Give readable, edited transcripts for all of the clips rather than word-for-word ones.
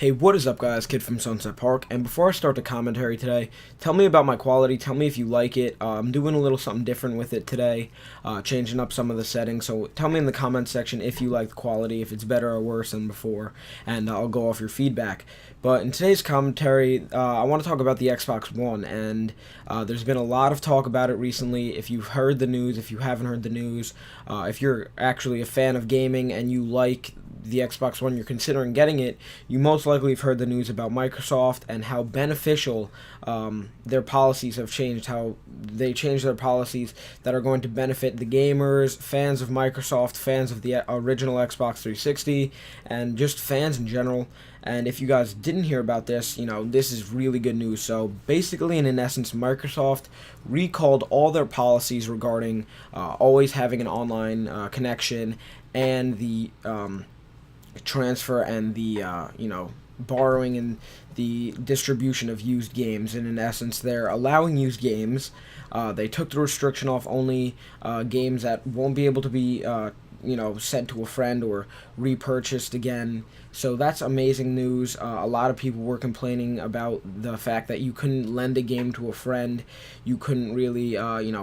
Hey, what is up guys, Kid from Sunset Park, and before I start the commentary today, tell me about my quality, tell me if you like it. I'm doing a little something different with it today, changing up some of the settings, so tell me in the comments section if you like the quality, if it's better or worse than before, and I'll go off your feedback. But in today's commentary, I want to talk about the Xbox One, and there's been a lot of talk about it recently. If you've heard the news, if you haven't heard the news, if you're actually a fan of gaming and you like the Xbox One, you're considering getting it, you most likely have heard the news about Microsoft and how beneficial their policies have changed, how they changed their policies that are going to benefit the gamers, fans of Microsoft, fans of the original Xbox 360, and just fans in general. And if you guys didn't hear about this, this is really good news. So basically, in essence, Microsoft recalled all their policies regarding always having an online connection and the transfer and the borrowing and the distribution of used games. And in essence, they're allowing used games. They took the restriction off only games that won't be able to be sent to a friend or repurchased again. So that's amazing news. A lot of people were complaining about the fact that you couldn't lend a game to a friend. You couldn't really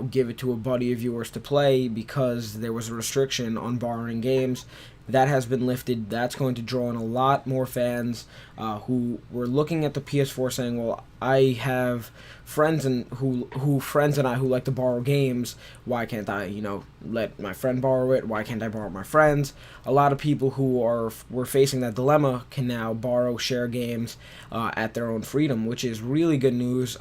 give it to a buddy of yours to play because there was a restriction on borrowing games. That has been lifted. That's going to draw in a lot more fans who were looking at the PS4 saying, well, I have friends and who like to borrow games. Why can't I, let my friend borrow it? Why can't I borrow my friends? A lot of people who were facing that dilemma can now borrow, share games at their own freedom, which is really good news.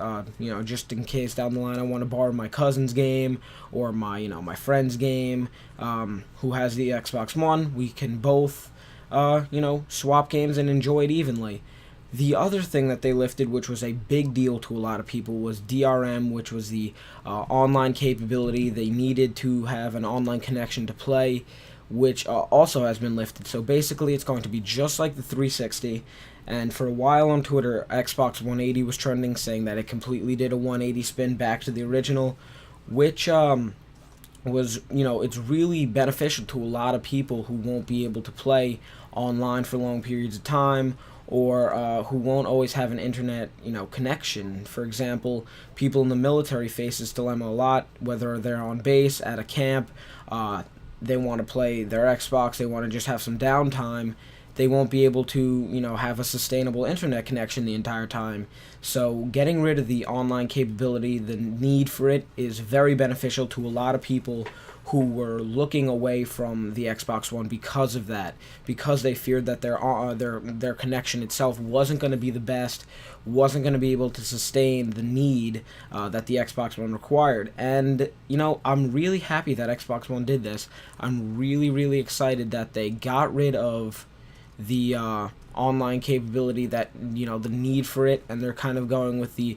Just in case down the line I want to borrow my cousin's game or my my friend's game who has the Xbox One, we can both swap games and enjoy it evenly. The other thing that they lifted, which was a big deal to a lot of people, was DRM, which was the online capability. They needed to have an online connection to play, which also has been lifted. So basically, it's going to be just like the 360. And for a while on Twitter, Xbox 180 was trending, saying that it completely did a 180 spin back to the original, which was, it's really beneficial to a lot of people who won't be able to play online for long periods of time, or who won't always have an internet, connection. For example, people in the military face this dilemma a lot, whether they're on base, at a camp, they want to play their Xbox, they want to just have some downtime, they won't be able to, have a sustainable internet connection the entire time. So getting rid of the online capability, the need for it, is very beneficial to a lot of people who were looking away from the Xbox One because of that, because they feared that their connection itself wasn't going to be the best, wasn't going to be able to sustain the need that the Xbox One required. And I'm really happy that Xbox One did this. I'm really, really excited that they got rid of the online capability, that the need for it, and they're kind of going with the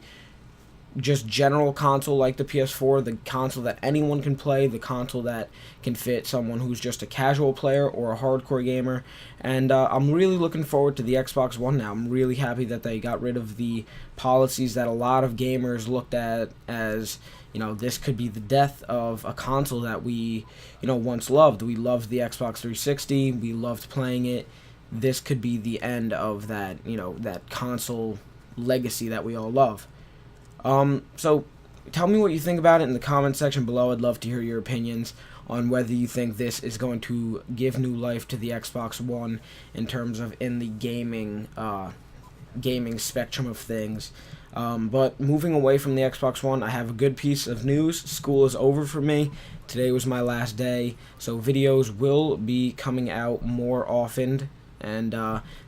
just general console like the PS4, the console that anyone can play, the console that can fit someone who's just a casual player or a hardcore gamer. And I'm really looking forward to the Xbox One now. I'm really happy that they got rid of the policies that a lot of gamers looked at as, this could be the death of a console that we, once loved. We loved the Xbox 360, we loved playing it. This could be the end of that, that console legacy that we all love. So tell me what you think about it in the comment section below. I'd love to hear your opinions on whether you think this is going to give new life to the Xbox One in terms of in the gaming spectrum of things. But moving away from the Xbox One, I have a good piece of news. School is over for me. Today was my last day, so videos will be coming out more often. And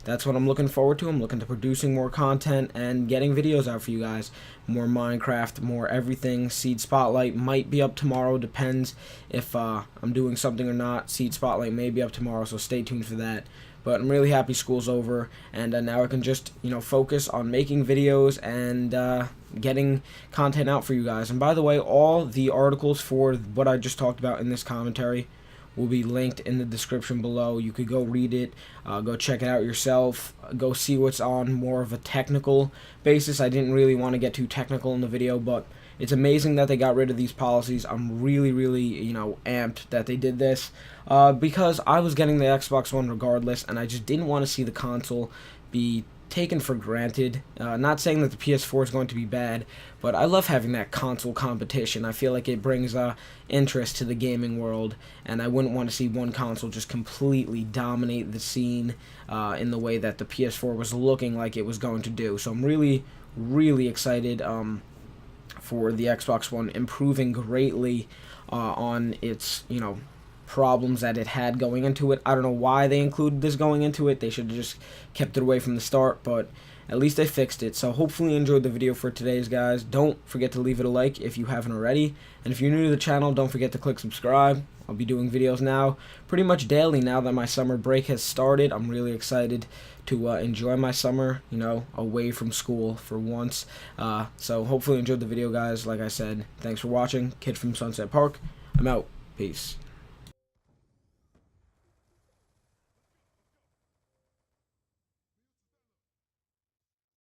that's what I'm looking forward to. I'm looking to producing more content and getting videos out for you guys. More Minecraft, more everything. Seed Spotlight might be up tomorrow. Depends if I'm doing something or not. Seed Spotlight may be up tomorrow, so stay tuned for that. But I'm really happy school's over, and now I can just, focus on making videos and getting content out for you guys. And by the way, all the articles for what I just talked about in this commentary will be linked in the description below. You could go read it, go check it out yourself, go see what's on more of a technical basis. I didn't really want to get too technical in the video, but it's amazing that they got rid of these policies. I'm really, really, amped that they did this because I was getting the Xbox One regardless, and I just didn't want to see the console be taken for granted. Not saying that the PS4 is going to be bad, but I love having that console competition. I feel like it brings interest to the gaming world, and I wouldn't want to see one console just completely dominate the scene in the way that the PS4 was looking like it was going to do. So I'm really, really excited for the Xbox One improving greatly on its, problems that it had going into it. I don't know why they included this going into it. They should have just kept it away from the start, but at least they fixed it. So hopefully you enjoyed the video for today's, guys. Don't forget to leave it a like if you haven't already. And if you're new to the channel, don't forget to click subscribe. I'll be doing videos now pretty much daily now that my summer break has started. I'm really excited to enjoy my summer, away from school for once. So hopefully you enjoyed the video, guys. Like I said, thanks for watching. Kid from Sunset Park. I'm out. Peace.